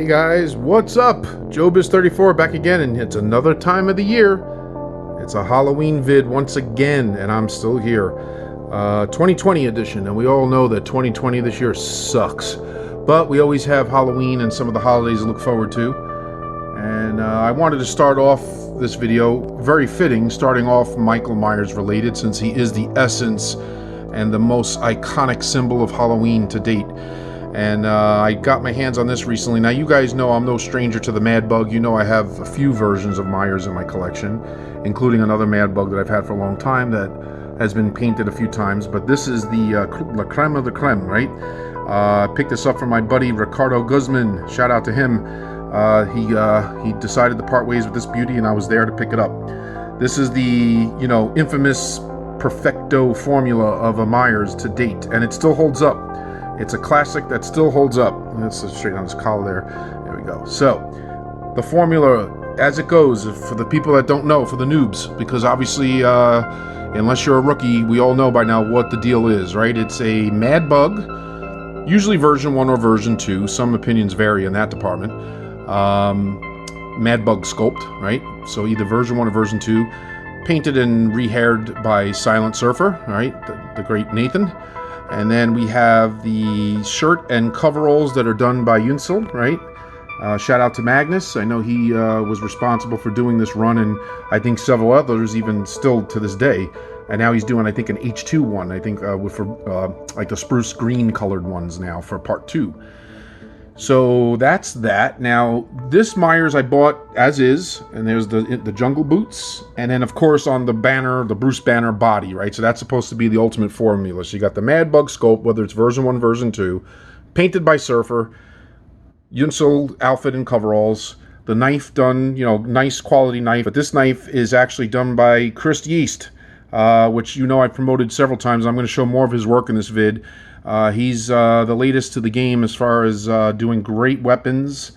guys, what's up? Joebizz34 back again, and it's another time of the year. It's a Halloween vid once again, and I'm still here. 2020 edition, and we all know that 2020 this year sucks. But we always have Halloween and some of the holidays to look forward to. And I wanted to start off this video, very fitting, starting off Michael Myers related, since he is the essence and the most iconic symbol of Halloween to date. And I got my hands on this recently. Now, you guys know I'm no stranger to the Mad Bug. You know I have a few versions of Myers in my collection, including another Mad Bug that I've had for a long time that has been painted a few times. But this is the La Creme of the Creme, right? I picked this up from my buddy Ricardo Guzman. Shout out to him. He decided to part ways with this beauty, and I was there to pick it up. This is the, infamous perfecto formula of a Myers to date, and it still holds up. It's a classic that still holds up. Let's straighten out this collar there. There we go. So, the formula, as it goes, for the people that don't know, for the noobs, because obviously, unless you're a rookie, we all know by now what the deal is, right? It's a Mad Bug, usually version 1 or version 2. Some opinions vary in that department. Mad Bug sculpt, right? So either version 1 or version 2, painted and rehaired by Silent Surfer, right? The great Nathan. And then we have the shirt and coveralls that are done by Unsel, right? Shout out to Magnus. I know he was responsible for doing this run, and I think several others even still to this day. And now he's doing, I think, an H2 one, I think, for like the spruce green colored ones now for part 2. So that's that. Now, this Myers I bought as is, and there's the jungle boots, and then of course on the banner, the Bruce Banner body, right? So that's supposed to be the ultimate formula. So you got the Mad Bug sculpt, whether it's version 1, version 2, painted by Surfer, Unsel outfit and coveralls, the knife done, nice quality knife, but this knife is actually done by Chris Yeast, which I've promoted several times. I'm going to show more of his work in this vid. He's the latest to the game as far as doing great weapons.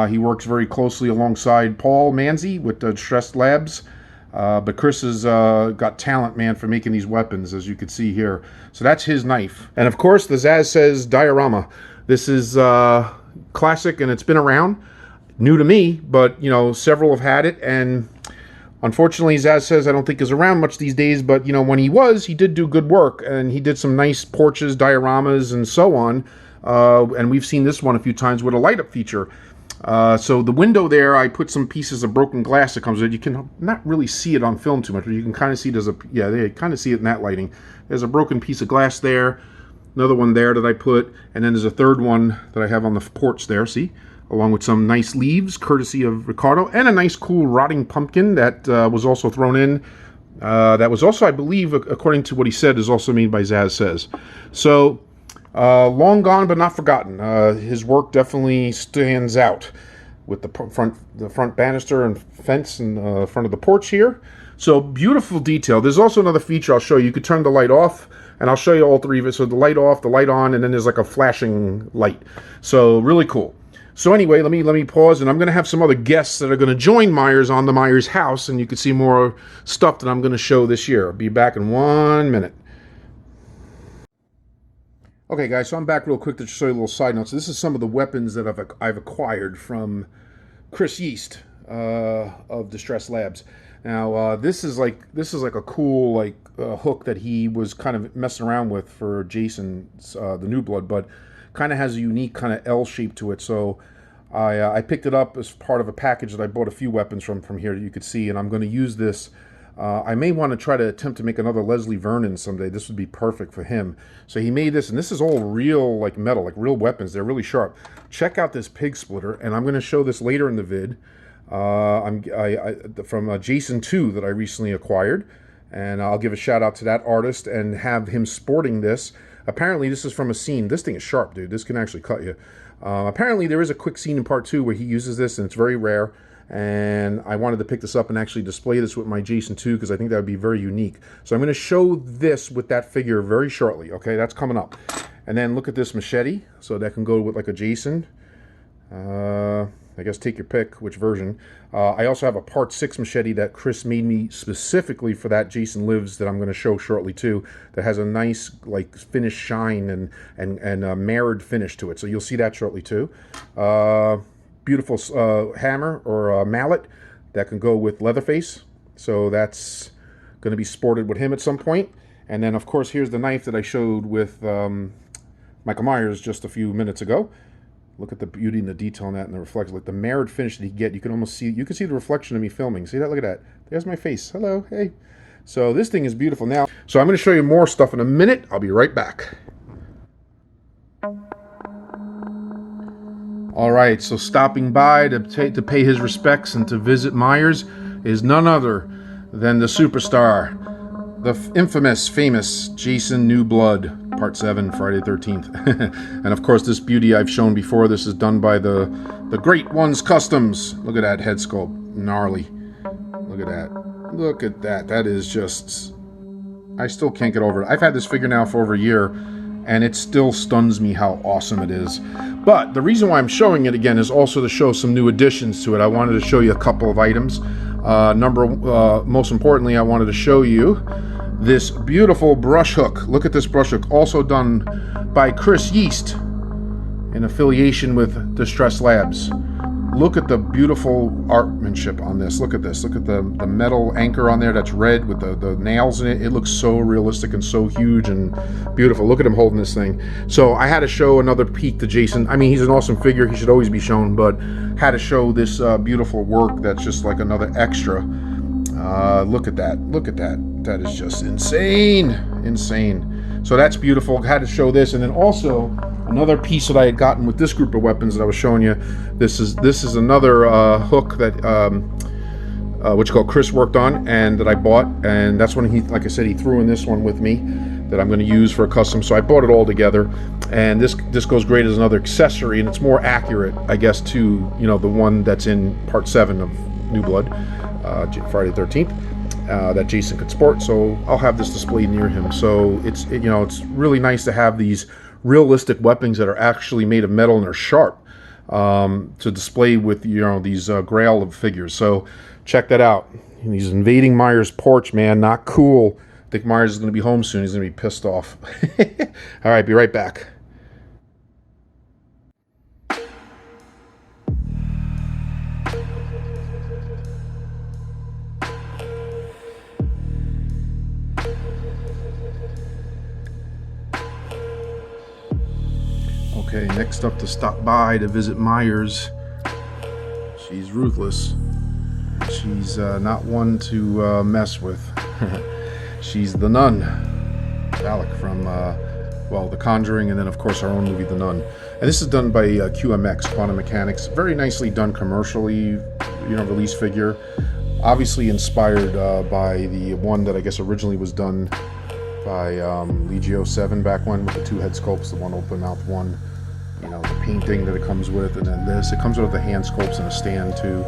He works very closely alongside Paul Manzi with the Special Labs. But Chris has got talent, man, for making these weapons, as you can see here. So that's his knife. And of course, the Zaz Says diorama. This is classic, and it's been around. New to me, but, several have had it. And unfortunately, Zaz Says I don't think is around much these days, but, when he was, he did do good work, and he did some nice porches, dioramas, and so on. And we've seen this one a few times with a light-up feature. So the window there, I put some pieces of broken glass that comes with it. You can not really see it on film too much, but you can kind of see there's they kind of see it in that lighting. There's a broken piece of glass there, another one there that I put, and then there's a third one that I have on the porch there, see? Along with some nice leaves, courtesy of Ricardo, and a nice cool rotting pumpkin that was also thrown in. That was also, I believe, according to what he said, is also made by Zaz Says. So, long gone but not forgotten. His work definitely stands out with the front banister and fence in front of the porch here. So, beautiful detail. There's also another feature I'll show you. You could turn the light off, and I'll show you all three of it. So, the light off, the light on, and then there's like a flashing light. So, really cool. So anyway, let me pause, and I'm going to have some other guests that are going to join Myers on the Myers house, and you can see more stuff that I'm going to show this year. I'll be back in 1 minute. Okay, guys, so I'm back real quick to show you a little side note. So this is some of the weapons that I've acquired from Chris Yeast of Distress Labs. Now, this is like a cool hook that he was kind of messing around with for Jason's the New Blood, but kind of has a unique kind of L shape to it. So I picked it up as part of a package that I bought a few weapons from here that you could see, and I'm going to use this. I may want to try to attempt to make another Leslie Vernon someday. This would be perfect for him. So he made this, and this is all real metal, like real weapons. They're really sharp. Check out this pig splitter, and I'm going to show this later in the vid. From Jason 2 that I recently acquired, and I'll give a shout out to that artist and have him sporting this. Apparently, this is from a scene. This thing is sharp, dude. This can actually cut you. Apparently, there is a quick scene in part 2 where he uses this, and it's very rare. And I wanted to pick this up and actually display this with my Jason 2 because I think that would be very unique. So I'm going to show this with that figure very shortly. Okay, that's coming up. And then look at this machete. So that can go with like a Jason. I guess take your pick, which version. I also have a Part 6 machete that Chris made me specifically for that Jason Lives that I'm going to show shortly too, that has a nice like finish shine and a mirrored finish to it. So you'll see that shortly too. beautiful hammer or mallet that can go with Leatherface. So that's going to be sported with him at some point. And then, of course, here's the knife that I showed with Michael Myers just a few minutes ago. Look at the beauty and the detail on that and the reflection. Like the mirrored finish that you get, you can almost see, you can see the reflection of me filming. See that? Look at that. There's my face. Hello. Hey. So this thing is beautiful. Now, so I'm going to show you more stuff in a minute. I'll be right back. All right, so stopping by to pay his respects and to visit Myers is none other than the superstar, the infamous, famous Jason New Blood, Part 7, Friday the 13th. And of course, this beauty I've shown before. This is done by the Great Ones Customs. Look at that head sculpt, gnarly. Look at that. Look at that. That is just, I still can't get over it. I've had this figure now for over a year, and it still stuns me how awesome it is. But the reason why I'm showing it again is also to show some new additions to it. I wanted to show you a couple of items. Most importantly, I wanted to show you this beautiful brush hook. Look at this brush hook, also done by Chris Yeast in affiliation with Distress Labs. Look at the beautiful artmanship on this. Look at this. Look at the metal anchor on there that's red with the nails in it. It looks so realistic and so huge and beautiful. Look at him holding this thing. So I had to show another peek to Jason. I mean, he's an awesome figure. He should always be shown, but had to show this beautiful work that's just like another extra. Look at that. Look at that. That is just insane. Insane. So that's beautiful. Had to show this. And then also another piece that I had gotten with this group of weapons that I was showing you. This is another hook that which called Chris worked on and that I bought, and that's when he, like I said, he threw in this one with me that I'm going to use for a custom. So I bought it all together, and this goes great as another accessory, and it's more accurate, I guess, to the one that's in Part 7 of New Blood, Friday the 13th. That Jason could sport, so I'll have this displayed near him. So it's really nice to have these realistic weapons that are actually made of metal and are sharp to display with these grail of figures. So check that out. He's invading Myers' porch, man. Not cool. I think Myers is going to be home soon. He's going to be pissed off. All right, be right back. Okay, next up to stop by to visit Myers. She's ruthless. She's not one to mess with. She's the Nun, Alec from The Conjuring, and then of course our own movie, The Nun. And this is done by QMX, Quantum Mechanics. Very nicely done commercially, release figure. Obviously inspired by the one that I guess originally was done by Legio 7 back when, with the two head sculpts, the one open mouth one. The painting that it comes with, and then this. It comes with the hand sculpts and a stand too.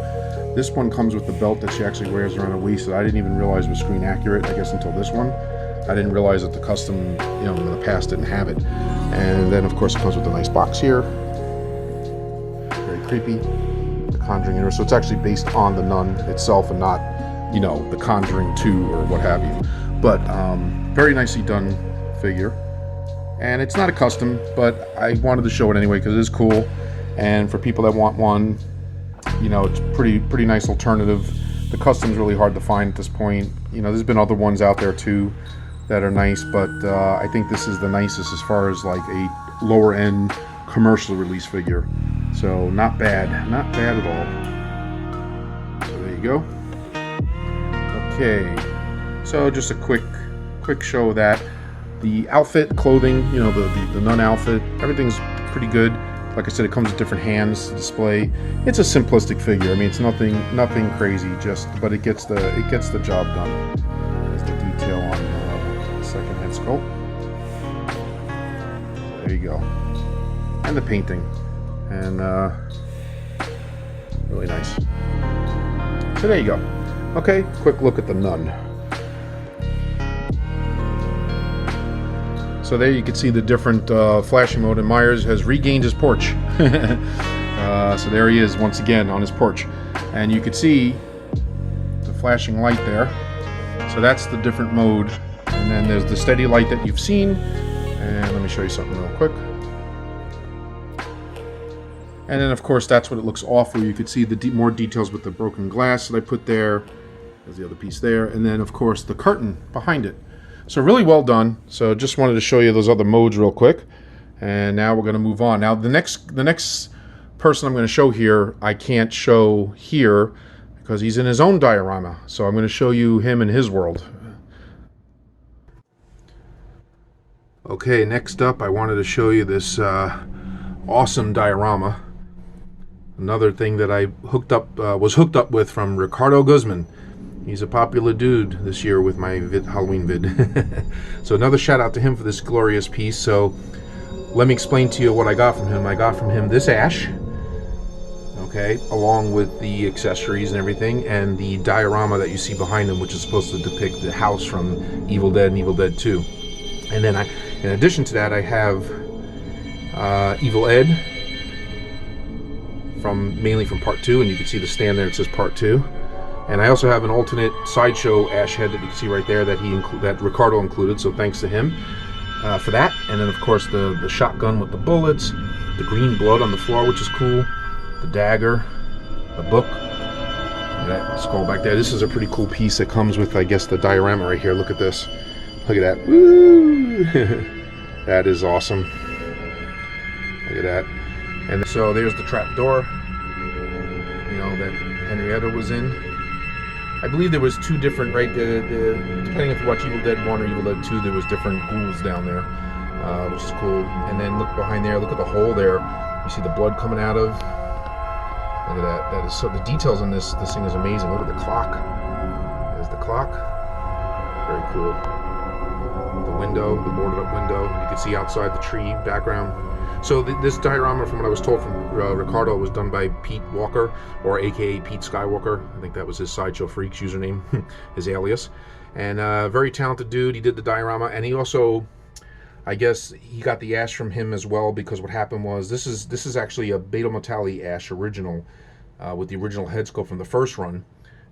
This one comes with the belt that she actually wears around her waist that I didn't even realize was screen accurate, I guess, until this one. I didn't realize that the custom, in the past didn't have it. And then, of course, it comes with a nice box here. Very creepy. The Conjuring universe. So it's actually based on the Nun itself and not, the Conjuring 2 or what have you. But very nicely done figure. And it's not a custom, but I wanted to show it anyway because it is cool. And for people that want one, it's pretty nice alternative. The custom's really hard to find at this point. There's been other ones out there too that are nice, but I think this is the nicest as far as like a lower end commercial release figure. So not bad at all. So there you go. Okay, so just a quick show of that. The outfit, clothing, the Nun outfit, everything's pretty good. Like I said, it comes with different hands to display. It's a simplistic figure. I mean, it's nothing crazy. But it gets the job done. There's the detail on the second head sculpt. There you go, and the painting, and really nice. So there you go. Okay, quick look at the Nun. So there you can see the different flashing mode, and Myers has regained his porch. So there he is once again on his porch. And you can see the flashing light there. So that's the different mode. And then there's the steady light that you've seen. And let me show you something real quick. And then, of course, that's what it looks awful. You could see the more details with the broken glass that I put there. There's the other piece there. And then, of course, the curtain behind it. So really well done. So just wanted to show you those other modes real quick. And now we're going to move on. Now, the next person I'm going to show here, I can't show here because he's in his own diorama. So I'm going to show you him in his world. Okay, next up, I wanted to show you this awesome diorama. Another thing that I was hooked up with from Ricardo Guzman. He's a popular dude this year with my Halloween vid. So another shout out to him for this glorious piece. So let me explain to you what I got from him. I got from him this ash, okay, along with the accessories and everything, and the diorama that you see behind him, which is supposed to depict the house from Evil Dead and Evil Dead 2. And then in addition to that, I have Evil Ed, mainly from Part 2, and you can see the stand there, it says Part 2. And I also have an alternate sideshow ash head that you can see right there that Ricardo included, so thanks to him for that. And then, of course, the shotgun with the bullets, the green blood on the floor, which is cool, the dagger, the book, and that skull back there. This is a pretty cool piece that comes with, I guess, the diorama right here. Look at this. Look at that. Woo! That is awesome. Look at that. And so there's the trap door, you know, that Henrietta was in. I believe there was two different, right? Depending if you watch Evil Dead 1 or Evil Dead 2, there was different ghouls down there, which is cool. And then look behind there. Look at the hole there. You see the blood coming out of. Look at that. That is so. The details in this thing is amazing. Look at the clock. There's the clock. Very cool. The window, the boarded up window. You can see outside the tree background. So this diorama, from what I was told from Ricardo, was done by Pete Walker, or AKA Pete Skywalker. I think that was his Sideshow Freaks username, his alias. And very talented dude. He did the diorama, and he also, I guess, he got the ash from him as well, because what happened was this is actually a Beto Metalli ash original, with the original head sculpt from the first run.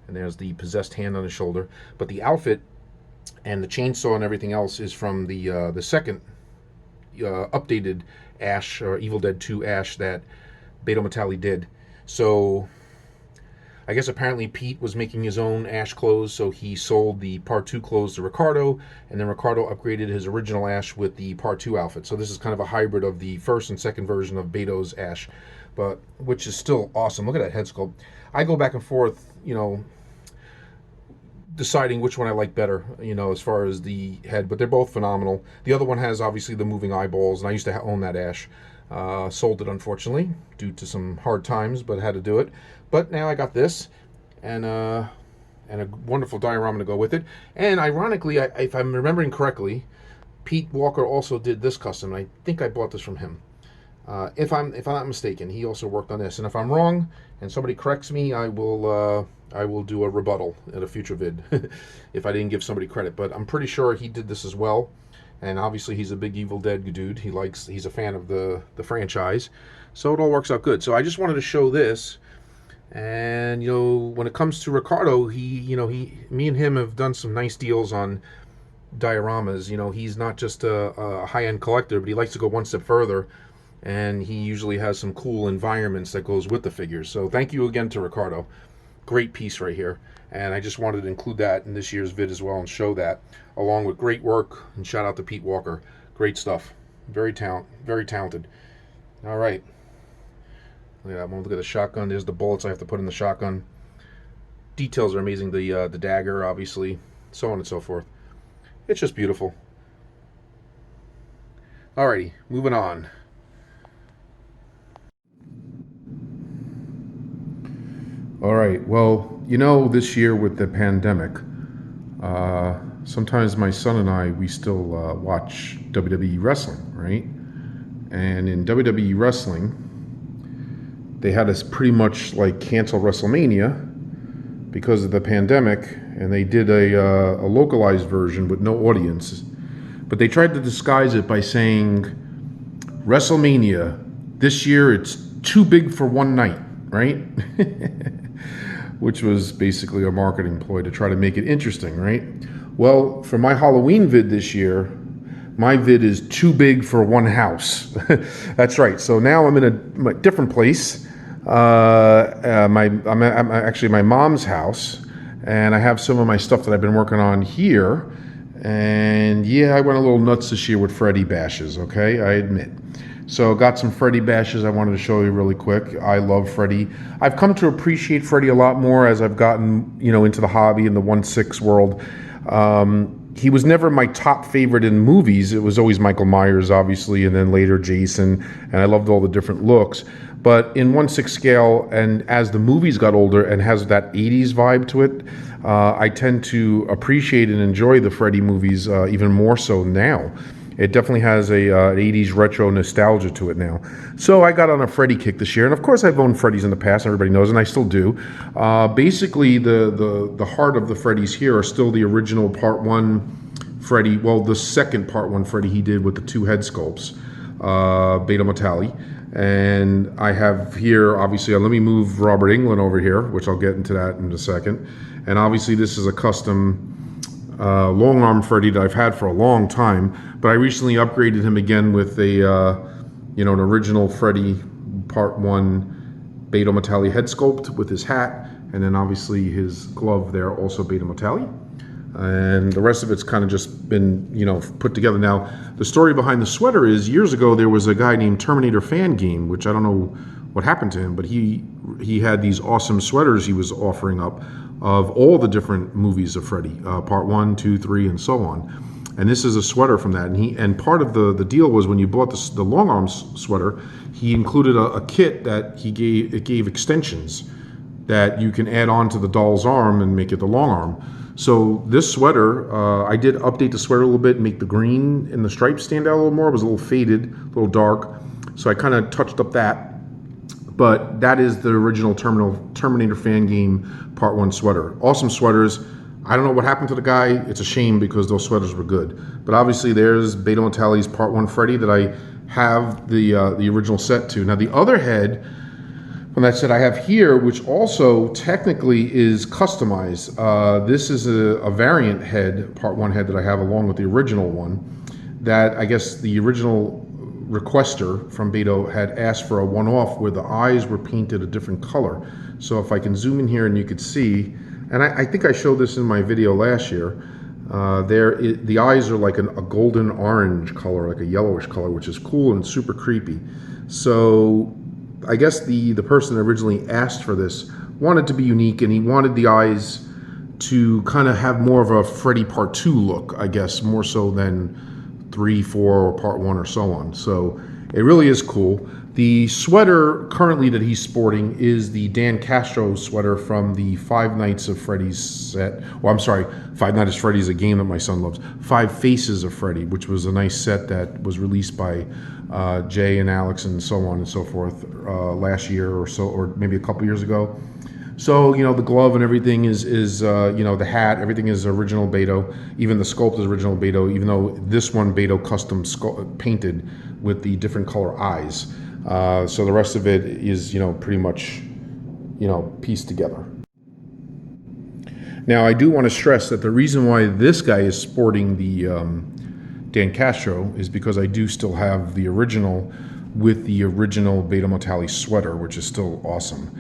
And there's the possessed hand on his shoulder. But the outfit and the chainsaw and everything else is from the second updated ash, or Evil Dead 2 ash, that Beto Metalli did. So I guess apparently Pete was making his own ash clothes, so he sold the Part 2 clothes to Ricardo, and then Ricardo upgraded his original ash with the Part 2 outfit. So this is kind of a hybrid of the first and second version of Beto's ash, but which is still awesome. Look at that head sculpt. I go back and forth, you know, deciding which one I like better, you know, as far as the head, but they're both phenomenal. The other one has obviously the moving eyeballs, and I used to own that ash. Sold it, unfortunately, due to some hard times, but had to do it. But now I got this, and a wonderful diorama to go with it. And ironically, if I'm remembering correctly, Pete Walker also did this custom, and I think I bought this from him. If I'm not mistaken, he also worked on this. And if I'm wrong, and somebody corrects me, I will do a rebuttal at a future vid if I didn't give somebody credit. But I'm pretty sure he did this as well. And obviously he's a big Evil Dead dude. He's a fan of the franchise. So it all works out good. So I just wanted to show this. And, you know, when it comes to Ricardo, me and him have done some nice deals on dioramas. You know, he's not just a high-end collector, but he likes to go one step further. And he usually has some cool environments that goes with the figures. So thank you again to Ricardo. Great piece right here. And I just wanted to include that in this year's vid as well and show that, along with great work. And shout out to Pete Walker. Great stuff. Very talented. All right. Look at that one. Look at the shotgun. There's the bullets I have to put in the shotgun. Details are amazing. The dagger, obviously. So on and so forth. It's just beautiful. Alrighty. Moving on. All right, well, you know, this year with the pandemic, sometimes my son and I, we still watch WWE wrestling, right? And in WWE wrestling, they had us pretty much like cancel WrestleMania because of the pandemic, and they did a localized version with no audience. But they tried to disguise it by saying, WrestleMania, this year it's too big for one night, right? Which was basically a marketing ploy to try to make it interesting, right? Well, for my Halloween vid this year, my vid is too big for one house. That's right. So now I'm in a different place. I'm actually my mom's house, and I have some of my stuff that I've been working on here. And yeah, I went a little nuts this year with Freddy bashes, okay? I admit. So got some Freddy bashes I wanted to show you really quick. I love Freddy. I've come to appreciate Freddy a lot more as I've gotten, into the hobby in the 1/6 world. He was never my top favorite in movies. It was always Michael Myers, obviously, and then later Jason, and I loved all the different looks. But in 1/6 scale, and as the movies got older and has that 80s vibe to it, I tend to appreciate and enjoy the Freddy movies even more so now. It definitely has an 80s retro nostalgia to it now. So I got on a Freddy kick this year, and of course I've owned Freddys in the past, everybody knows, and I still do. Basically, the heart of the Freddys here are still the original Part 1 Freddy, well, the second Part 1 Freddy he did with the 2 head sculpts, Beta Metalli. And I have here, obviously, let me move Robert Englund over here, which I'll get into that in a second. And obviously this is a custom long arm Freddy that I've had for a long time, but I recently upgraded him again with an original Freddy Part 1 Beta Metalli head sculpt with his hat, and then obviously his glove there, also Beta Metalli. And the rest of it's kind of just been, put together. Now, the story behind the sweater is years ago there was a guy named Terminator Fan Game, which I don't know what happened to him, but he had these awesome sweaters he was offering up of all the different movies of Freddy, Part 1, 2, 3, and so on. And this is a sweater from that. And part of the deal was when you bought the long arm sweater, he included a kit that it gave extensions that you can add on to the doll's arm and make it the long arm. So this sweater, I did update the sweater a little bit, make the green and the stripes stand out a little more. It was a little faded, a little dark. So I kind of touched up that. But that is the original Terminator Fan Game Part 1 sweater. Awesome sweaters. I don't know what happened to the guy. It's a shame because those sweaters were good. But obviously there's Beta Metalli's Part 1 Freddy that I have the original set to. Now the other head from that set I have here, which also technically is customized. This is a variant head, Part 1 head that I have along with the original one, that I guess the original requester from Beto had asked for a one-off where the eyes were painted a different color. So if I can zoom in here and you could see, and I think I showed this in my video last year, the eyes are like a golden orange color, like a yellowish color, which is cool and super creepy. So I guess the person that originally asked for this wanted to be unique, and he wanted the eyes to kind of have more of a Freddy Part 2 look, I guess, more so than 3, 4, or Part 1 or so on. So it really is cool. The sweater currently that he's sporting is the Dan Castro sweater from the Five Nights of Freddy's set. Well, I'm sorry, Five Nights at Freddy's, a game that my son loves. Five Faces of Freddy, which was a nice set that was released by Jay and Alex and so on and so forth last year or so, or maybe a couple years ago. So, the glove and everything is the hat, everything is original Beto. Even the sculpt is original Beto, even though this one Beto custom painted with the different color eyes. So the rest of it is, pretty much, pieced together. Now, I do want to stress that the reason why this guy is sporting the Dan Castro is because I do still have the original with the original Beta Metalli sweater, which is still awesome,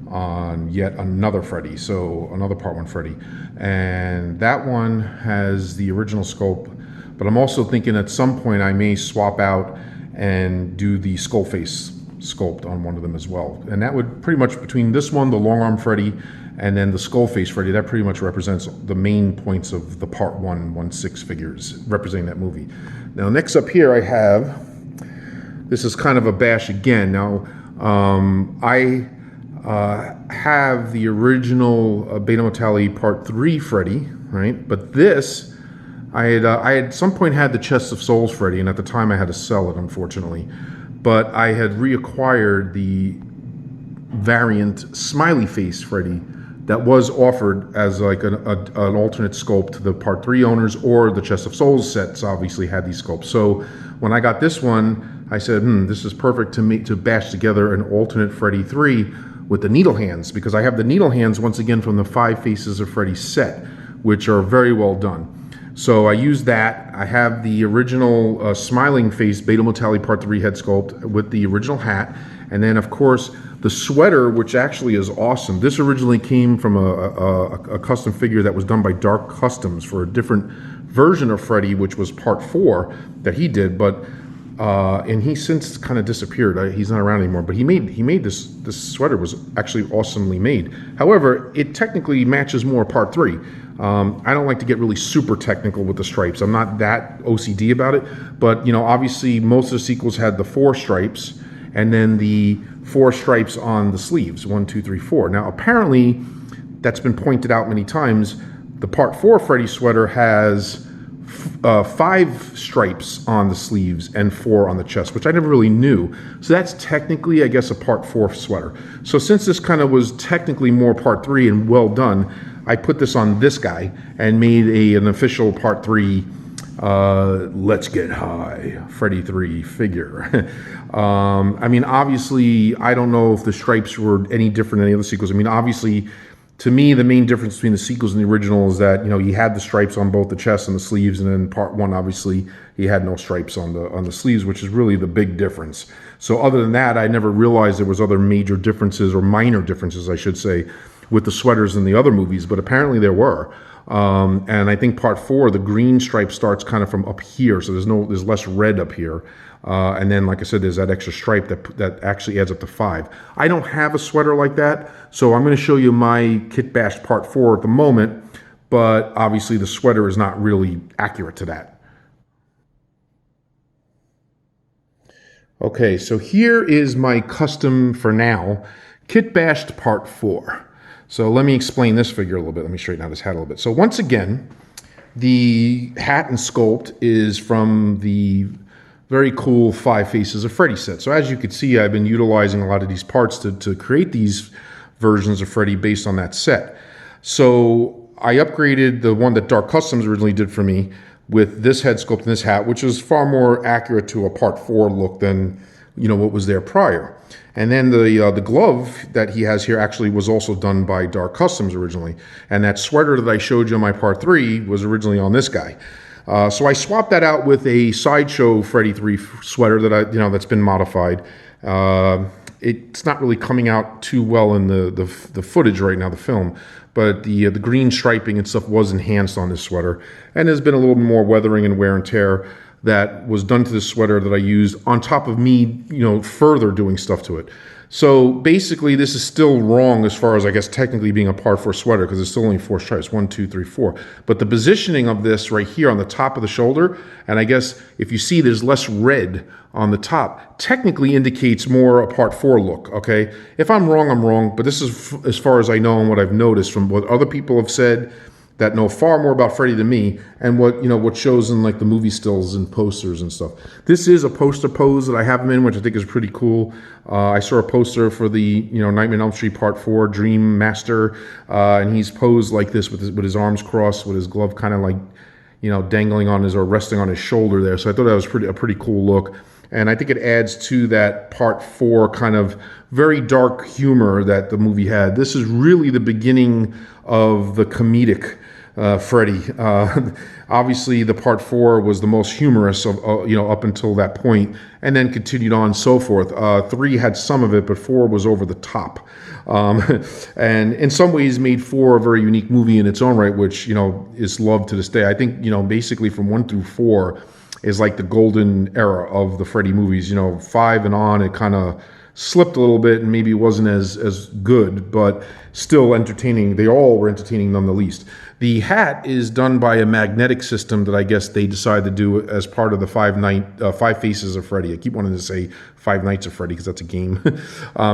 on yet another Freddy, so another Part 1 Freddy. And that one has the original sculpt, but I'm also thinking at some point I may swap out and do the skull face sculpt on one of them as well. And that would pretty much, between this one, the long arm Freddy, and then the skull face Freddy, that pretty much represents the main points of the Part 1 1/6 figures representing that movie. Now next up here I have, this is kind of a bash again. Now I have the original Beta Metalli Part 3 Freddy, right? But this, I had at some point had the Chest of Souls Freddy, and at the time I had to sell it, unfortunately. But I had reacquired the variant Smiley Face Freddy that was offered as like an alternate sculpt to the Part 3 owners, or the Chest of Souls sets obviously had these sculpts. So when I got this one, I said, this is perfect to bash together an alternate Freddy 3 with the needle hands, because I have the needle hands once again from the Five Faces of Freddy set, which are very well done. So I used that. I have the original smiling face Beta Motali Part 3 head sculpt with the original hat. And then, of course, the sweater, which actually is awesome. This originally came from a custom figure that was done by Dark Customs for a different version of Freddy, which was Part 4 that he did. But and he since kind of disappeared. He's not around anymore. But he made this sweater was actually awesomely made. However, it technically matches more Part 3. I don't like to get really super technical with the stripes. I'm not that OCD about it. But you know, obviously, most of the sequels had the 4 stripes, and then the 4 stripes on the sleeves, 1, 2, 3, 4. Now, apparently, that's been pointed out many times. The Part 4 Freddy sweater has 5 stripes on the sleeves and 4 on the chest, which I never really knew. So that's technically, I guess, a Part 4 sweater. So since this kind of was technically more Part 3 and well done, I put this on this guy and made an official Part 3 Let's Get High Freddy 3 figure. I mean, obviously, I don't know if the stripes were any different than any other sequels. I mean, obviously, to me, the main difference between the sequels and the original is that, you know, he had the stripes on both the chest and the sleeves, and then Part 1, obviously, he had no stripes on the sleeves, which is really the big difference. So other than that, I never realized there was other major differences, or minor differences, I should say, with the sweaters in the other movies, but apparently there were. And I think Part 4, the green stripe starts kind of from up here, so there's less red up here. And then, like I said, there's that extra stripe that actually adds up to 5. I don't have a sweater like that, so I'm going to show you my Kit Bash Part 4 at the moment, but obviously the sweater is not really accurate to that. Okay, so here is my custom, for now, Kit Bashed Part 4. So let me explain this figure a little bit. Let me straighten out his hat a little bit. So once again, the hat and sculpt is from the very cool 5 Faces of Freddy set. So as you can see, I've been utilizing a lot of these parts to create these versions of Freddy based on that set. So I upgraded the one that Dark Customs originally did for me with this head sculpt and this hat, which is far more accurate to a Part 4 look than, you know, what was there prior. And then the glove that he has here actually was also done by Dark Customs originally. And that sweater that I showed you in my Part 3 was originally on this guy. So I swapped that out with a Sideshow Freddy 3 sweater that that's been modified. It's not really coming out too well in the footage right now, the film, but the green striping and stuff was enhanced on this sweater, and there's been a little more weathering and wear and tear that was done to this sweater that I used on top of me, further doing stuff to it. So basically, this is still wrong as far as, I guess, technically being a Part 4 sweater, because it's still only 4 stripes, 1, 2, 3, 4. But the positioning of this right here on the top of the shoulder, and I guess if you see there's less red on the top, technically indicates more a Part 4 look, okay? If I'm wrong, but this is as far as I know and what I've noticed from what other people have said that know far more about Freddy than me, and what shows in like the movie stills and posters and stuff. This is a poster pose that I have him in, which I think is pretty cool. I saw a poster for the Nightmare on Elm Street Part 4 Dream Master, and he's posed like this with his arms crossed, with his glove kind of like dangling on his, or resting on his shoulder there. So I thought that was a pretty cool look. And I think it adds to that Part 4 kind of very dark humor that the movie had. This is really the beginning of the comedic Freddy. Obviously, the Part 4 was the most humorous of up until that point, and then continued on so forth. 3 had some of it, but 4 was over the top, and in some ways made 4 a very unique movie in its own right, which is loved to this day. I think basically from 1 through 4 is like the golden era of the Freddy movies. 5 and on, it kind of slipped a little bit, and maybe wasn't as good, but still entertaining. They all were entertaining none the least. The hat is done by a magnetic system that I guess they decided to do as part of the 5 Faces of Freddy. I keep wanting to say 5 Nights of Freddy because that's a game.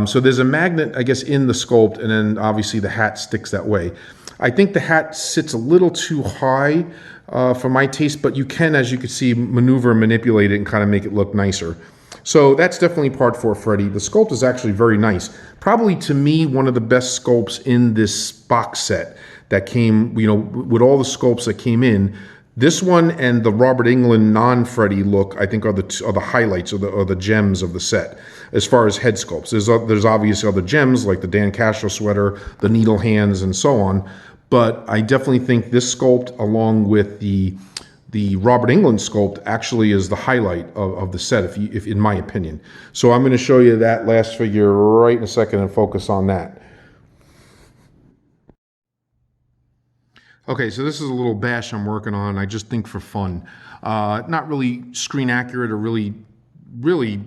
So there's a magnet, I guess, in the sculpt, and then obviously the hat sticks that way. I think the hat sits a little too high for my taste, but you can, as you can see, maneuver and manipulate it and kind of make it look nicer. So that's definitely Part 4 Freddy. The sculpt is actually very nice. Probably, to me, one of the best sculpts in this box set that came, with all the sculpts that came in. This one and the Robert Englund non-Freddy look, I think, are the highlights or the gems of the set as far as head sculpts. There's obviously other gems like the Dan Castro sweater, the needle hands, and so on. but I definitely think this sculpt, along with the Robert Englund sculpt, actually is the highlight of the set, if in my opinion. So I'm going to show you that last figure right in a second and focus on that. Okay, so this is a little bash I'm working on. I just think for fun. Not really screen accurate or really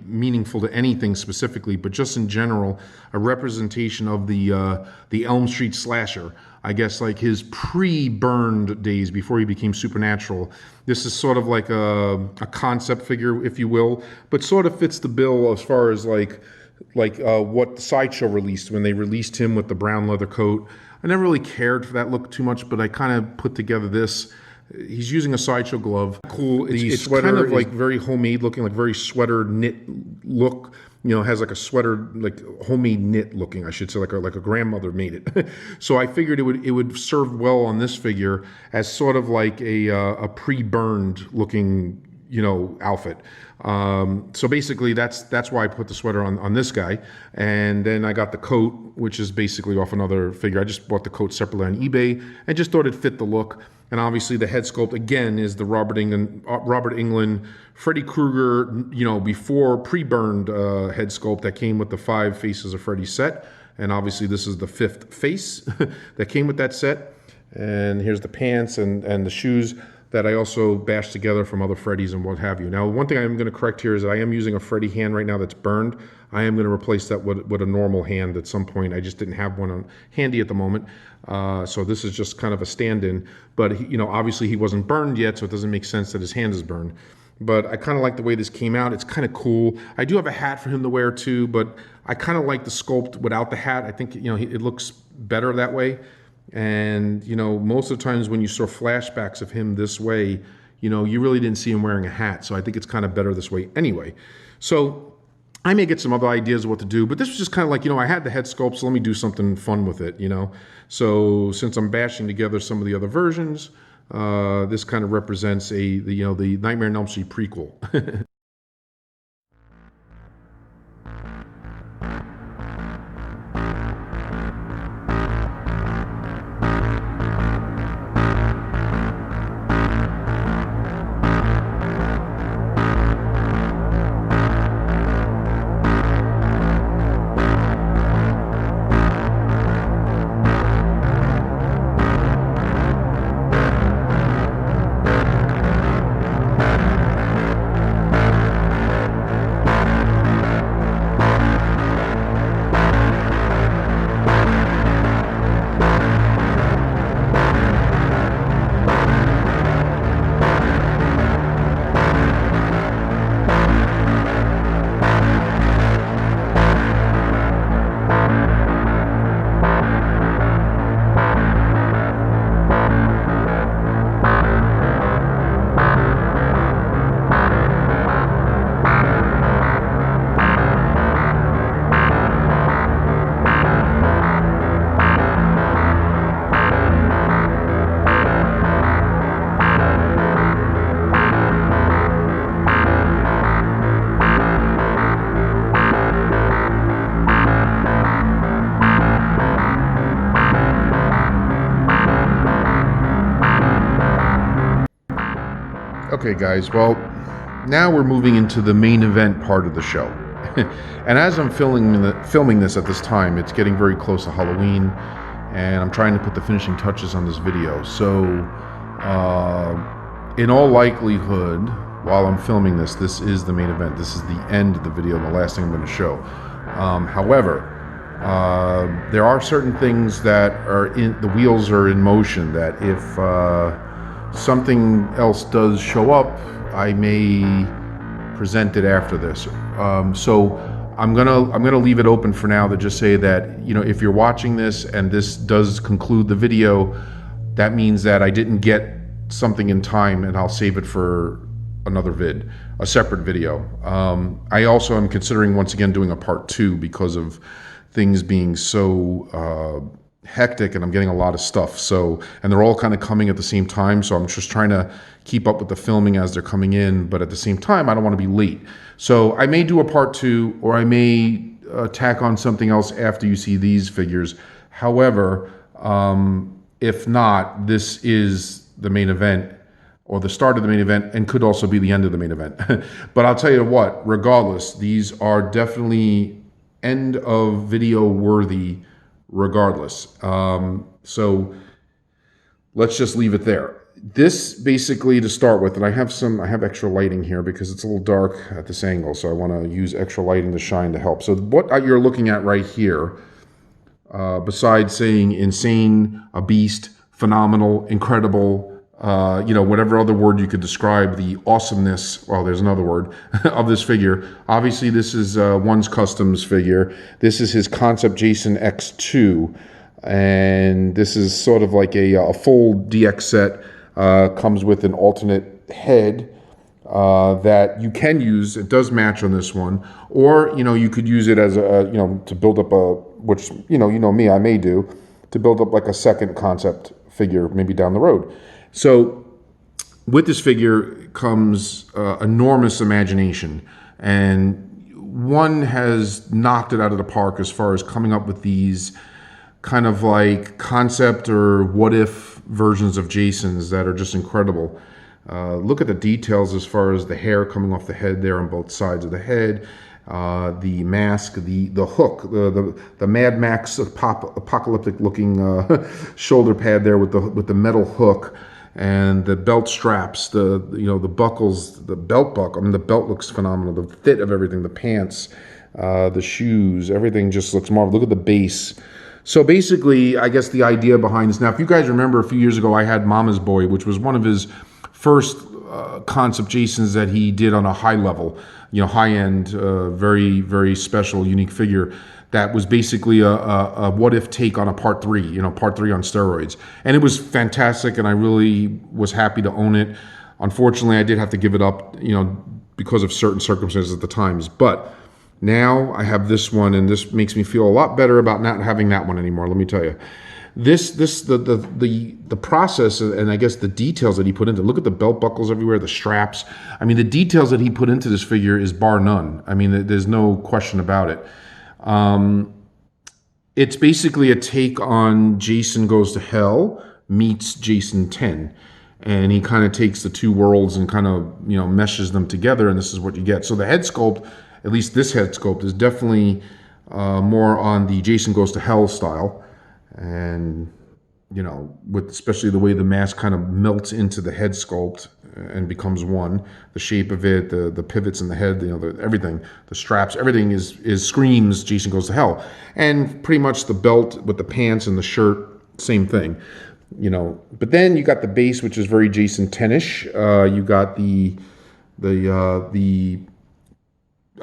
meaningful to anything specifically, but just in general, a representation of the Elm Street slasher. I guess like his pre-burned days before he became supernatural. This is sort of like a concept figure, if you will, but sort of fits the bill as far as like what the Sideshow released when they released him with the brown leather coat. I never really cared for that look too much, but I kind of put together this. He's using a Sideshow glove. Cool. It's kind of like very homemade looking, like very sweater knit look. You know, has like a sweater, like homemade knit looking, I should say, like a grandmother made it. So I figured it would serve well on this figure as sort of like a pre-burned looking, you know, outfit. So basically that's why I put the sweater on this guy. And then I got the coat, which is basically off another figure. I just bought the coat separately on eBay and just thought it fit the look. And obviously the head sculpt again is the Robert Englund, Freddy Krueger, you know, before pre-burned head sculpt that came with the 5 Faces of Freddy set. And obviously this is the 5th face that came with that set. And here's the pants and the shoes that I also bashed together from other Freddys and what have you. Now, one thing I am going to correct here is that I am using a Freddy hand right now that's burned. I am going to replace that with a normal hand at some point. I just didn't have one handy at the moment. So this is just kind of a stand-in. But, you know, obviously he wasn't burned yet, so it doesn't make sense that his hand is burned. But I kind of like the way this came out. It's kind of cool. I do have a hat for him to wear too, but I kind of like the sculpt without the hat. I think, you know, it looks better that way. And, you know, most of the times when you saw flashbacks of him this way, you know, you really didn't see him wearing a hat. So I think it's kind of better this way anyway. So I may get some other ideas of what to do, but this was just kind of like, you know, I had the head sculpt, so let me do something fun with it, you know. So since I'm bashing together some of the other versions, this kind of represents the Nightmare on Elm Street prequel. Okay, guys, well, now we're moving into the main event part of the show. And as I'm filming this at this time, it's getting very close to Halloween, and I'm trying to put the finishing touches on this video. So, in all likelihood, while I'm filming this is the main event. This is the end of the video, the last thing I'm going to show. However, there are certain things that the wheels are in motion that if something else does show up, I may present it after this. So I'm gonna leave it open for now to just say that, you know, if you're watching this and this does conclude the video, that means that I didn't get something in time, and I'll save it for another vid, a separate video. I also am considering once again doing a part 2 because of things being so hectic, and I'm getting a lot of stuff, so, and they're all kind of coming at the same time, so I'm just trying to keep up with the filming as they're coming in, but at the same time I don't want to be late. So I may do a part 2, or I may tack on something else after you see these figures. However, if not, this is the main event or the start of the main event, and could also be the end of the main event. But I'll tell you what, regardless, these are definitely end of video worthy regardless. So let's just leave it there. This basically, to start with, and I have extra lighting here because it's a little dark at this angle, so I want to use extra lighting to shine to help. So what you're looking at right here, besides saying insane, a beast, phenomenal, incredible, whatever other word you could describe the awesomeness, well, there's another word, of this figure. Obviously, this is One's Customs figure. This is his Concept Jason X2, and this is sort of like a full DX set. Comes with an alternate head that you can use. It does match on this one, or you could use it as to build up which me, I may do, to build up like a second concept figure maybe down the road. So with this figure comes enormous imagination, and One has knocked it out of the park as far as coming up with these kind of like concept or what if versions of Jason's that are just incredible. Look at the details as far as the hair coming off the head there on both sides of the head, the mask, the hook, the Mad Max apocalyptic looking shoulder pad there with the metal hook, and the belt straps, the buckles, the belt buckle. I mean, the belt looks phenomenal. The fit of everything, the pants, the shoes, everything just looks marvelous. Look at the base. So basically, I guess the idea behind this. Now, if you guys remember, a few years ago, I had Mama's Boy, which was one of his first concept Jasons that he did on a high level, high-end, very, very special, unique figure that was basically a what-if take on a part 3, part 3 on steroids. And it was fantastic, and I really was happy to own it. Unfortunately, I did have to give it up, because of certain circumstances at the times. But now I have this one, and this makes me feel a lot better about not having that one anymore. Let me tell you, the process, and I guess the details that he put into. Look at the belt buckles everywhere, the straps. I mean, the details that he put into this figure is bar none. I mean, there's no question about it. It's basically a take on Jason Goes to Hell meets Jason 10. And he kind of takes the two worlds and kind of, meshes them together, and this is what you get. So the head sculpt, at least this head sculpt, is definitely more on the Jason Goes to Hell style. And, with especially the way the mask kind of melts into the head sculpt and becomes one, the shape of it, the pivots in the head, everything, the straps, everything is screams Jason Goes to Hell. And pretty much the belt with the pants and the shirt, same thing. But then you got the base, which is very Jason 10-ish. You got the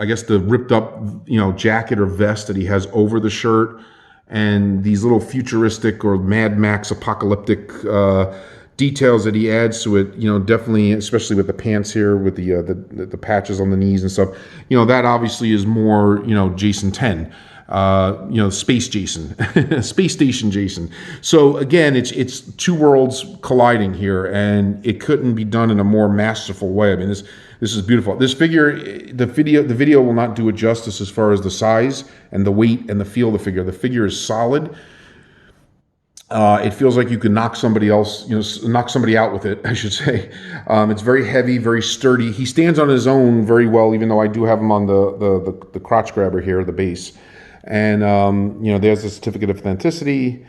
I guess the ripped up, jacket or vest that he has over the shirt, and these little futuristic or Mad Max apocalyptic details that he adds to it. Definitely, especially with the pants here, with the patches on the knees and stuff. That obviously is more, Jason 10. Space Jason, Space Station Jason. So again, it's two worlds colliding here, and it couldn't be done in a more masterful way. I mean, this is beautiful. This figure, the video will not do it justice as far as the size and the weight and the feel of the figure. The figure is solid. It feels like you could knock somebody else, knock somebody out with it, I should say. It's very heavy, very sturdy. He stands on his own very well, even though I do have him on the crotch grabber here, the base. And, there's the certificate of authenticity,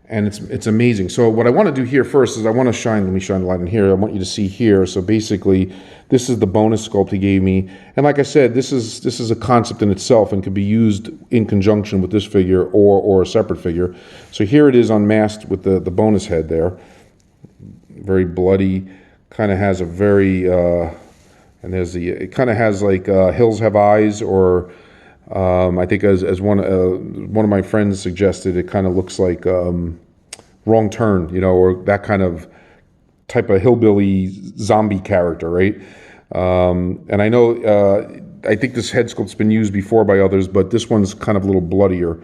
and it's amazing. So what I want to do here first is let me shine the light in here. I want you to see here. So basically, this is the bonus sculpt he gave me. And like I said, this is a concept in itself and could be used in conjunction with this figure or a separate figure. So here it is unmasked with the bonus head there. Very bloody, kind of has a very, it kind of has like Hills Have Eyes, or I think as one of my friends suggested, it kind of looks like Wrong Turn, or that kind of type of hillbilly zombie character, right? And I know, I think this head sculpt's been used before by others, but this one's kind of a little bloodier.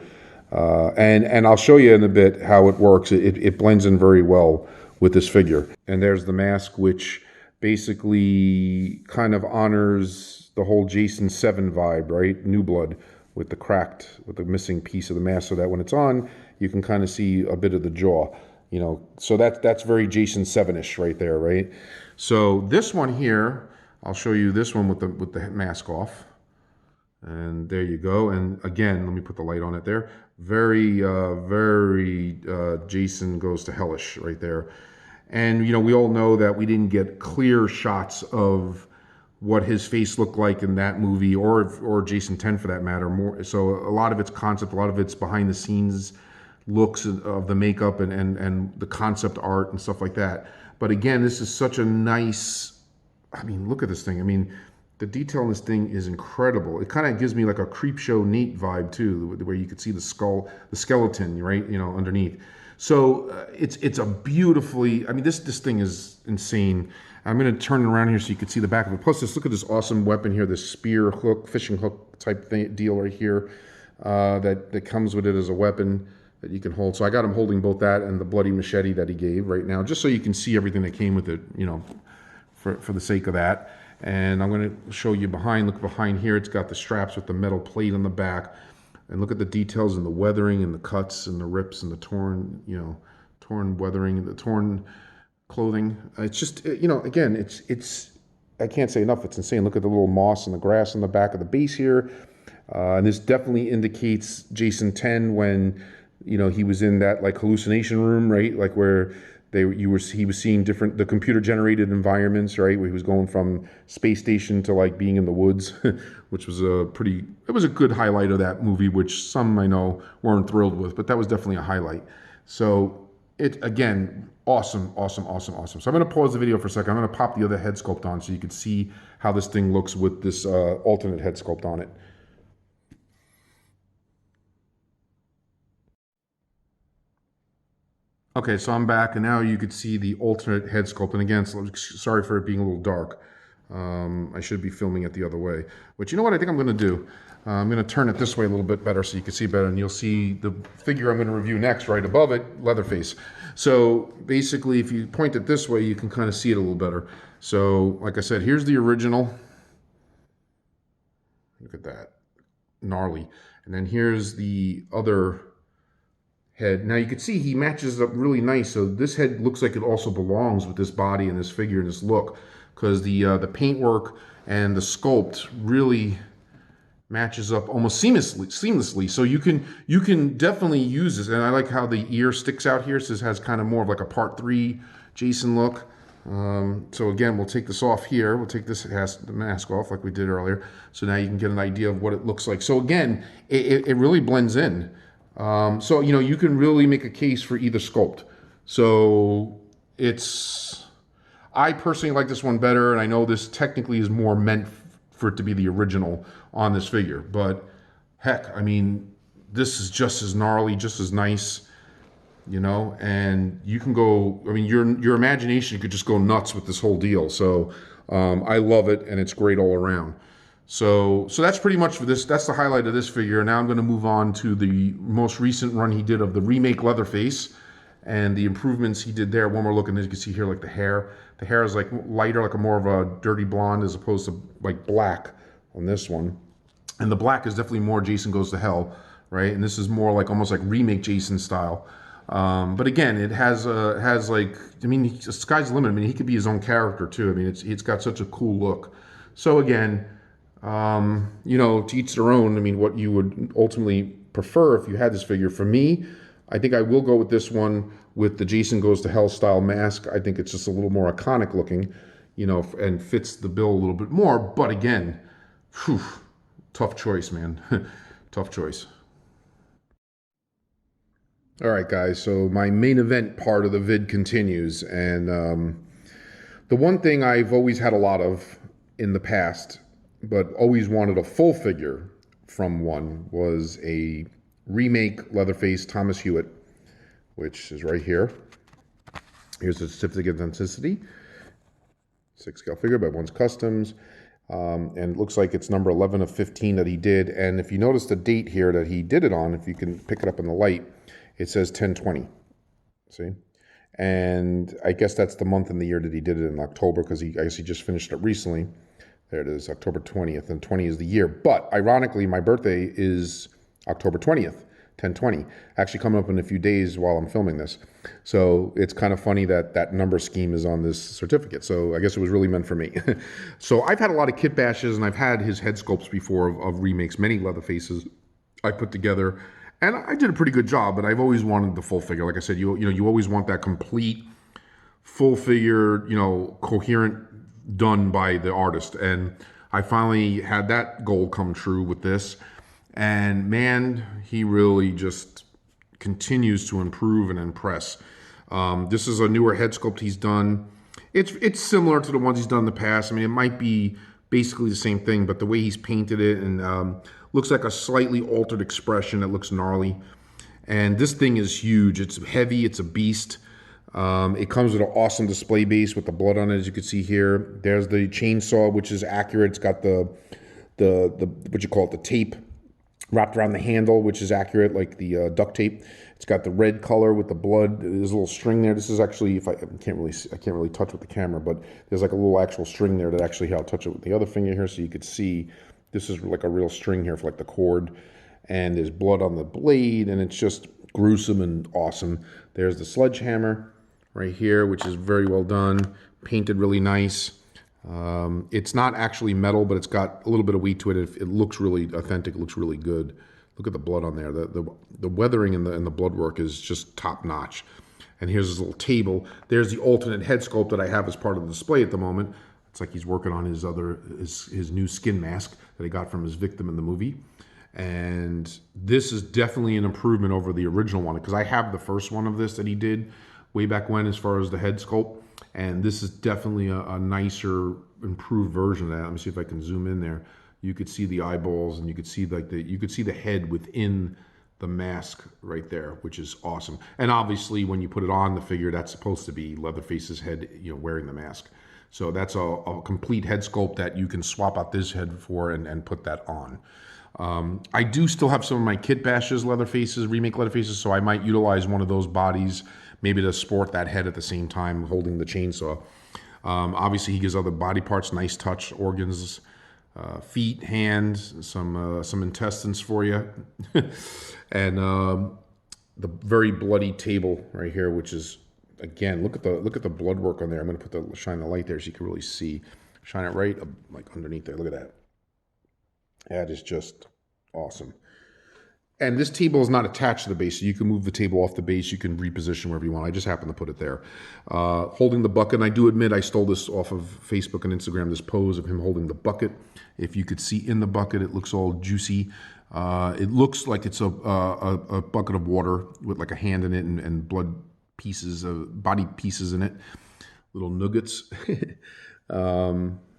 And I'll show you in a bit how it works. It blends in very well with this figure. And there's the mask, which basically kind of honors the whole Jason 7 vibe, right? New Blood, with the missing piece of the mask, so that when it's on, you can kind of see a bit of the jaw. you know, so that's very Jason 7-ish right there, right? So this one here, I'll show you this one with the mask off. And there you go. And again, let me put the light on it there. Very, very Jason Goes to Hellish right there. And, you know, we all know that we didn't get clear shots of what his face looked like in that movie, or Jason 10 for that matter. More so, a lot of it's concept, a lot of it's behind the scenes looks of the makeup and the concept art and stuff like that. But again, this is such a nice, I mean, look at this thing. I mean, the detail in this thing is incredible. It kind of gives me like a Creepshow Nate vibe too, where you could see the skull, the skeleton, right? You know, underneath. So it's a beautifully, I mean, this thing is insane. I'm going to turn it around here so you can see the back of it. Plus, look at this awesome weapon here, this spear hook, fishing hook type deal right here that comes with it as a weapon that you can hold. So I got him holding both that and the bloody machete that he gave right now, just so you can see everything that came with it, you know, for the sake of that. And I'm going to show you behind. Look behind here. It's got the straps with the metal plate on the back. And look at the details and the weathering and the cuts and the rips and the torn, you know, torn weathering, the torn clothing. It's just, you know, again, it's I can't say enough. It's insane. Look at the little moss and the grass on the back of the base here. And this definitely indicates Jason 10 when, you know, he was in that like hallucination room, right? Like where he was seeing the computer generated environments, right? Where he was going from space station to like being in the woods, which was it was a good highlight of that movie, which some I know weren't thrilled with, but that was definitely a highlight. So it, again, awesome. So I'm going to pause the video for a second. I'm going to pop the other head sculpt on so you can see how this thing looks with this alternate head sculpt on it. Okay, so I'm back, and now you could see the alternate head sculpt. And again, so sorry for it being a little dark. I should be filming it the other way. But you know what I think I'm going to do? I'm going to turn it this way a little bit better so you can see better, and you'll see the figure I'm going to review next right above it, Leatherface. So basically, if you point it this way, you can kind of see it a little better. So like I said, here's the original. Look at that. Gnarly. And then here's the other head. Now you can see he matches up really nice. So this head looks like it also belongs with this body and this figure and this look, because the paintwork and the sculpt really matches up almost seamlessly. So you can definitely use this. And I like how the ear sticks out here. So this has kind of more of like a part 3 Jason look. So again, we'll take this off here. We'll take the mask off like we did earlier. So now you can get an idea of what it looks like. So again, it really blends in. So, you know, you can really make a case for either sculpt. So I personally like this one better, and I know this technically is more meant for it to be the original on this figure, but heck, I mean, this is just as gnarly, just as nice, you know, and you can go, I mean, your imagination could just go nuts with this whole deal. So, I love it, and it's great all around. So that's pretty much for this. That's the highlight of this figure. Now I'm going to move on to the most recent run he did of the remake Leatherface and the improvements he did there. One more look, and as you can see here, like the hair. The hair is like lighter, like a more of a dirty blonde as opposed to like black on this one. And the black is definitely more Jason Goes to Hell, right? And this is more like almost like remake Jason style. But again, it has like, I mean, the sky's the limit. I mean, he could be his own character too. I mean, it's got such a cool look. So again, you know, to each their own. I mean, what you would ultimately prefer if you had this figure. For me, I think I will go with this one with the Jason Goes to Hell style mask. I think it's just a little more iconic looking, you know, and fits the bill a little bit more. But again, whew, tough choice, man. Tough choice. All right, guys, so my main event part of the vid continues. And the one thing I've always had a lot of in the past, but always wanted a full figure from one, was a remake Leatherface Thomas Hewitt, which is right here. Here's the certificate of authenticity. 6-scale figure by One's Customs. And it looks like it's number 11 of 15 that he did. And if you notice the date here that he did it on, if you can pick it up in the light, it says 10/20. See? And I guess that's the month and the year that he did it in October, because I guess he just finished it recently. There it is, October 20th, and 20 is the year. But ironically, my birthday is October 20th. 1020. Actually coming up in a few days while I'm filming this. So it's kind of funny that that number scheme is on this certificate. So I guess it was really meant for me. So I've had a lot of kit bashes, and I've had his head sculpts before of remakes, many Leatherfaces I put together. And I did a pretty good job, but I've always wanted the full figure. Like I said, you always want that complete full figure, coherent, done by the artist. And I finally had that goal come true with this. And man, he really just continues to improve and impress. This is a newer head sculpt he's done. It's similar to the ones he's done in the past. I mean, it might be basically the same thing, but the way he's painted it and looks like a slightly altered expression that looks gnarly. And this thing is huge. It's heavy. It's a beast. It comes with an awesome display base with the blood on it, as you can see here. There's the chainsaw, which is accurate. It's got the what you call it, the tape wrapped around the handle, which is accurate, like the duct tape. It's got the red color with the blood. There's a little string there. This is actually, I can't really touch with the camera, but there's like a little actual string there that actually, I'll touch it with the other finger here so you could see. This is like a real string here for like the cord, and there's blood on the blade, and it's just gruesome and awesome. There's the sledgehammer right here, which is very well done, painted really nice. It's not actually metal, but it's got a little bit of weight to it. It looks really authentic. It looks really good. Look at the blood on there. The weathering and the blood work is just top notch. And here's this little table. There's the alternate head sculpt that I have as part of the display at the moment. It's like he's working on his new skin mask that he got from his victim in the movie. And this is definitely an improvement over the original one, because I have the first one of this that he did way back when as far as the head sculpt. And this is definitely a nicer, improved version of that. Let me see if I can zoom in there. You could see the eyeballs, and you could see the head within the mask right there, which is awesome. And obviously, when you put it on the figure, that's supposed to be Leatherface's head, wearing the mask. So that's a complete head sculpt that you can swap out this head for and put that on. I do still have some of my kit bashes Leatherfaces, remake Leatherfaces, so I might utilize one of those bodies, maybe to sport that head at the same time holding the chainsaw. Obviously, he gives other body parts, nice touch, organs, feet, hands, some intestines for you, and the very bloody table right here, which is, again, look at the blood work on there. I'm going to shine the light there so you can really see. Shine it right like underneath there. Look at that. That is just awesome. And this table is not attached to the base, so you can move the table off the base. You can reposition wherever you want. I just happen to put it there. Holding the bucket, and I do admit I stole this off of Facebook and Instagram, this pose of him holding the bucket. If you could see in the bucket, it looks all juicy. It looks like it's a bucket of water with like a hand in it and blood pieces, body pieces in it, little nuggets.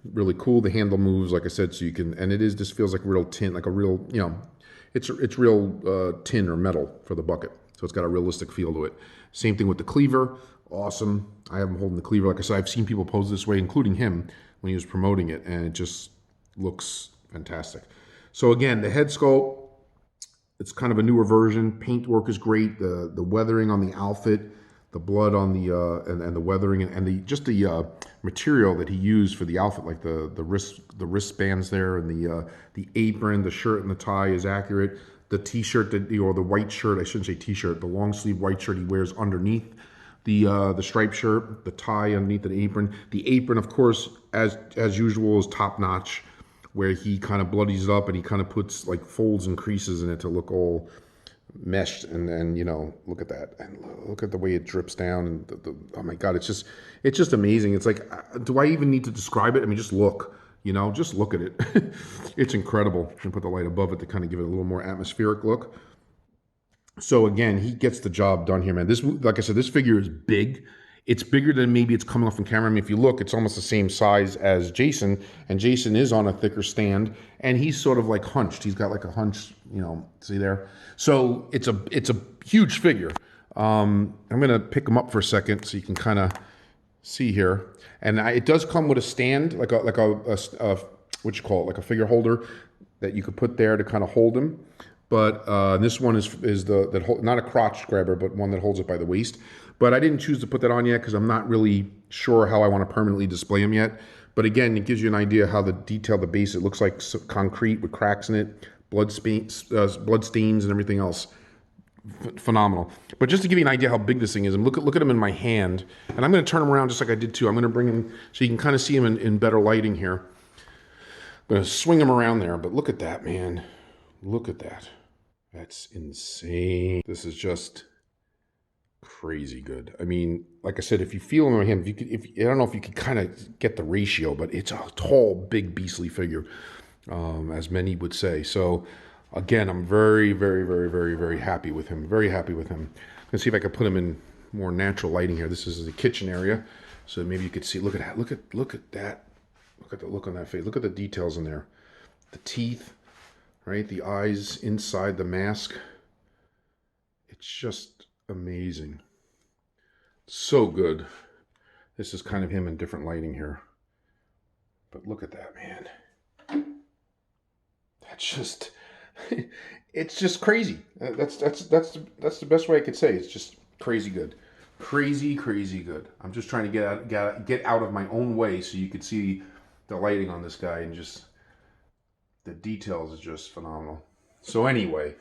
Really cool. The handle moves, like I said, so you can, and it is, this feels like real tin, like a real, it's real tin or metal for the bucket. So it's got a realistic feel to it. Same thing with the cleaver. Awesome. I have him holding the cleaver. Like I said, I've seen people pose this way, including him when he was promoting it, and it just looks fantastic. So again, the head sculpt, it's kind of a newer version. Paint work is great. The weathering on the outfit, the blood on the and the weathering and the material that he used for the outfit, like the wristbands there, and the apron, the shirt, and the tie is accurate. The t-shirt or the white shirt, I shouldn't say t-shirt, the long sleeve white shirt he wears underneath the striped shirt, the tie underneath the apron. The apron, of course, as usual, is top notch, where he kind of bloodies it up and he kind of puts like folds and creases in it to look all meshed, and look at that, and look at the way it drips down, and oh my god, it's just amazing. It's like, do I even need to describe it? I mean, just look, just look at it. It's incredible. I'm gonna put the light above it to kind of give it a little more atmospheric look. So again, he gets the job done here, man. This, like I said, this figure is big. It's bigger than maybe it's coming off in camera. I mean, if you look, it's almost the same size as Jason, and Jason is on a thicker stand, and he's sort of like hunched. He's got like a hunch, see there? So it's a huge figure. I'm going to pick him up for a second so you can kind of see here. And it does come with a stand, like a what you call it, like a figure holder that you could put there to kind of hold him. But this one is not a crotch grabber, but one that holds it by the waist. But I didn't choose to put that on yet because I'm not really sure how I want to permanently display him yet. But again, it gives you an idea how the base, it looks like concrete with cracks in it, blood stains and everything else. phenomenal. But just to give you an idea how big this thing is, and look at him in my hand, and I'm going to turn him around just like I did too. I'm going to bring him so you can kind of see him in better lighting here. I'm going to swing him around there, but look at that, man. Look at that. That's insane. This is just crazy good. I mean, like I said, if you feel him in my hand, I don't know if you could kind of get the ratio, but it's a tall, big, beastly figure, as many would say. So, again, I'm very, very, very, very, very happy with him. Very happy with him. Let's see if I can put him in more natural lighting here. This is the kitchen area, so maybe you could see. Look at that. Look at that. Look at the look on that face. Look at the details in there. The teeth, right? The eyes inside the mask. It's just amazing. So good. This is kind of him in different lighting here. But look at that, man. That's just, it's just crazy. That's the best way I could say. It's just crazy good. Crazy, crazy good. I'm just trying to get out of my own way so you could see the lighting on this guy, and just the details is just phenomenal. So anyway,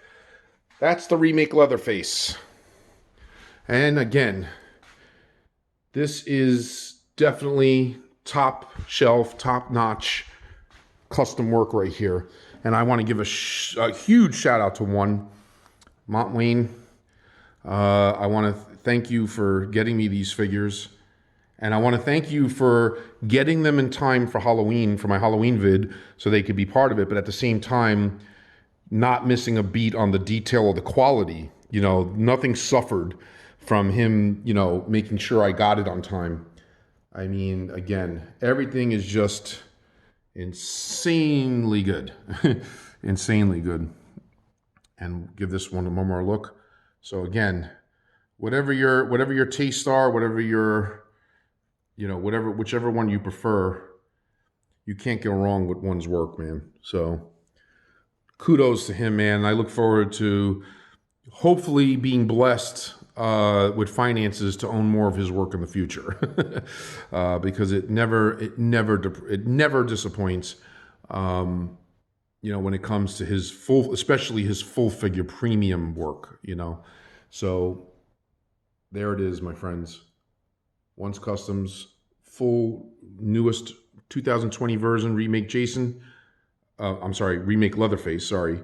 that's the remake Leatherface. And again, this is definitely top shelf, top notch custom work right here. And I want to give a huge shout out to Montwayne. I want to thank you for getting me these figures. And I want to thank you for getting them in time for Halloween, for my Halloween vid, so they could be part of it, but at the same time, not missing a beat on the detail or the quality. You know, nothing suffered from him, you know, making sure I got it on time. I mean, again, everything is just insanely good. Insanely good. And give this one more look. So again, whatever your tastes are, whatever your, you know, whichever one you prefer, you can't go wrong with one's work, man. So kudos to him, man. I look forward to hopefully being blessed with finances to own more of his work in the future, because it never disappoints. You know, when it comes to his especially his full figure premium work. You know, so there it is, my friends. Once Customs, full newest 2020 version, remake Jason. Remake Leatherface, sorry.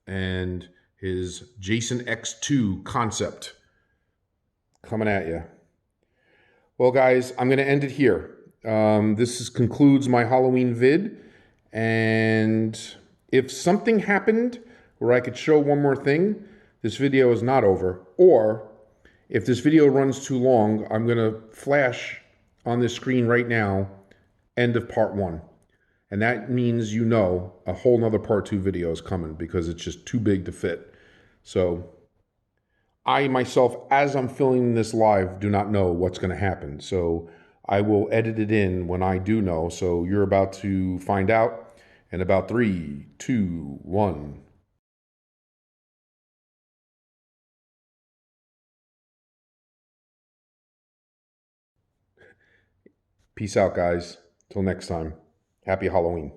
And his Jason X2 concept coming at you. Well, guys, I'm going to end it here. This concludes my Halloween vid. And if something happened where I could show one more thing, this video is not over. Or if this video runs too long, I'm going to flash on this screen right now, end of part 1. And that means, you know, a whole nother part 2 video is coming because it's just too big to fit. So I myself, as I'm filming this live, do not know what's going to happen. So I will edit it in when I do know. So you're about to find out in about 3, 2, 1. Peace out, guys. Till next time. Happy Halloween.